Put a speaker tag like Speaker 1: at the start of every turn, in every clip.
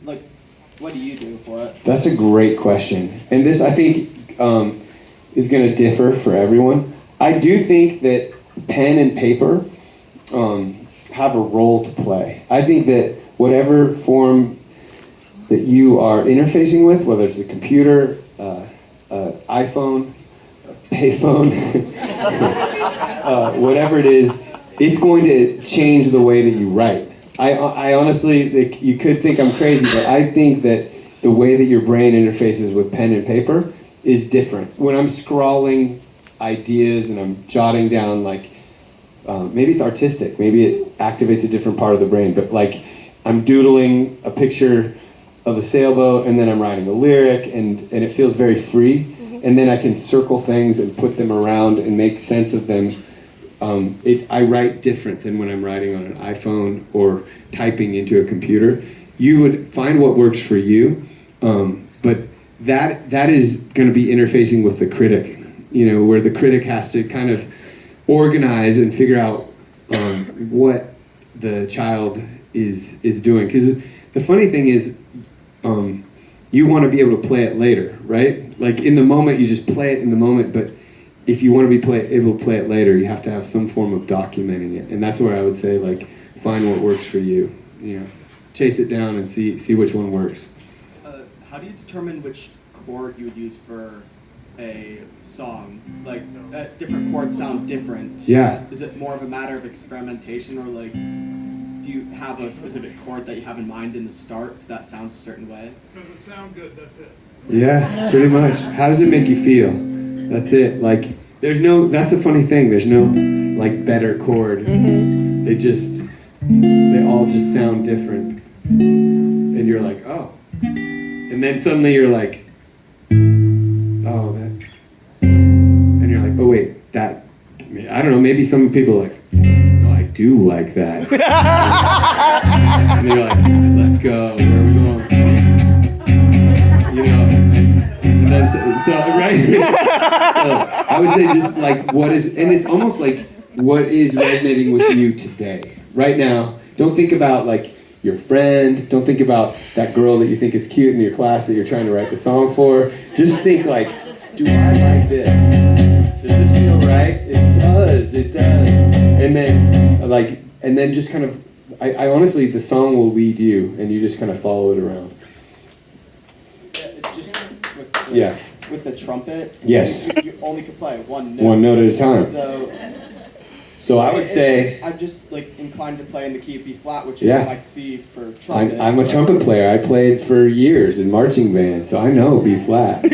Speaker 1: like, what do you do for it?
Speaker 2: That's a great question. And this, I think, is going to differ for everyone. I do think that pen and paper have a role to play. I think that whatever form that you are interfacing with, whether it's a computer, iPhone, a payphone, whatever it is, it's going to change the way that you write. I honestly, you could think I'm crazy, but I think that the way that your brain interfaces with pen and paper is different. When I'm scrawling ideas and I'm jotting down, like, maybe it's artistic, maybe it activates a different part of the brain, but like I'm doodling a picture of a sailboat and then I'm writing a lyric and it feels very free, and then I can circle things and put them around and make sense of them. I write different than when I'm writing on an iPhone or typing into a computer. You would find what works for you, but that is going to be interfacing with the critic, where the critic has to kind of organize and figure out what the child is doing. Because the funny thing is, you want to be able to play it later, right? Like in the moment, you just play it in the moment, but if you want to be able to play it later, you have to have some form of documenting it. And that's where I would say, like, find what works for you. Chase it down and see which one works.
Speaker 1: How do you determine which chord you would use for a song? Like, different chords sound different.
Speaker 2: Yeah.
Speaker 1: Is it more of a matter of experimentation, or like, do you have a specific chord that you have in mind in the start that sounds a certain way?
Speaker 3: Does it sound good? That's it.
Speaker 2: Yeah, pretty much. How does it make you feel? That's it. Like, that's a funny thing. There's no, like, better chord. They all just sound different. And you're like, oh. And then suddenly you're like, oh, that. And you're like, oh, wait, that. I don't know, maybe some people are like, no, I do like that. And you're like, let's go, where are we going? And then, so right? So I would say just like and it's almost like what is resonating with you today, right now. Don't think about like your friend, don't think about that girl that you think is cute in your class that you're trying to write the song for. Just think like, do I like this? Does this feel right? It does. And then just kind of, I honestly, the song will lead you and you just kind of follow it around.
Speaker 1: Yeah, it's just with the trumpet.
Speaker 2: Yes.
Speaker 1: You only can play one note.
Speaker 2: One note at a time.
Speaker 1: So
Speaker 2: I would say,
Speaker 1: I'm just like inclined to play in the key of B flat, which is my C for trumpet.
Speaker 2: I'm a trumpet player. I played for years in marching band, so I know B flat.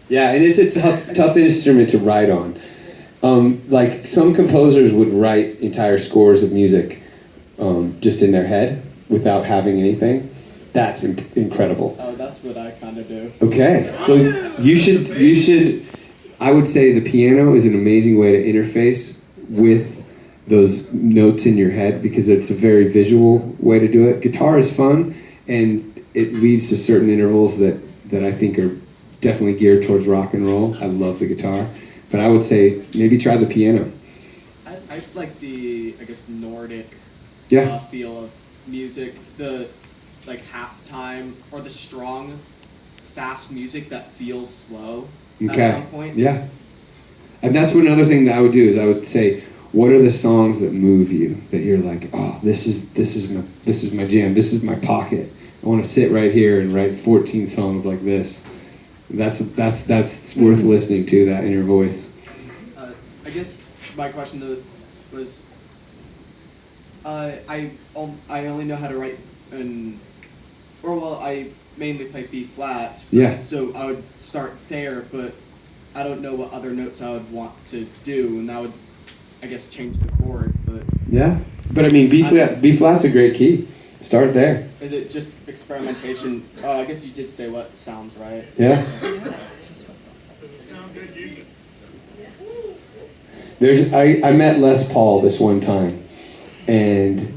Speaker 2: Yeah, and it's a tough instrument to write on. Like some composers would write entire scores of music just in their head without having anything. That's incredible.
Speaker 1: Oh, that's what I kind of do.
Speaker 2: Okay, so you should. I would say the piano is an amazing way to interface with those notes in your head because it's a very visual way to do it. Guitar is fun, and it leads to certain intervals that I think are definitely geared towards rock and roll. I love the guitar, but I would say maybe try the piano.
Speaker 1: I like the, I guess, Nordic feel of music, the like halftime or the strong, fast music that feels slow.
Speaker 2: Okay.
Speaker 1: At some points.
Speaker 2: Yeah. And that's another thing that I would do is I would say, what are the songs that move you? That you're like, oh, this is my jam. This is my pocket. I want to sit right here and write 14 songs like this. That's worth listening to, that inner voice.
Speaker 1: I guess my question was, I only know how to write I mainly play B flat.
Speaker 2: Yeah.
Speaker 1: So I would start there, but I don't know what other notes I would want to do, and that would, I guess, change the chord. But
Speaker 2: yeah, but I mean, B flat's a great key. Start there.
Speaker 1: Is it just experimentation? I guess you did say what sounds right.
Speaker 2: Yeah.
Speaker 3: Does it sound good? Use it.
Speaker 2: I met Les Paul this one time, and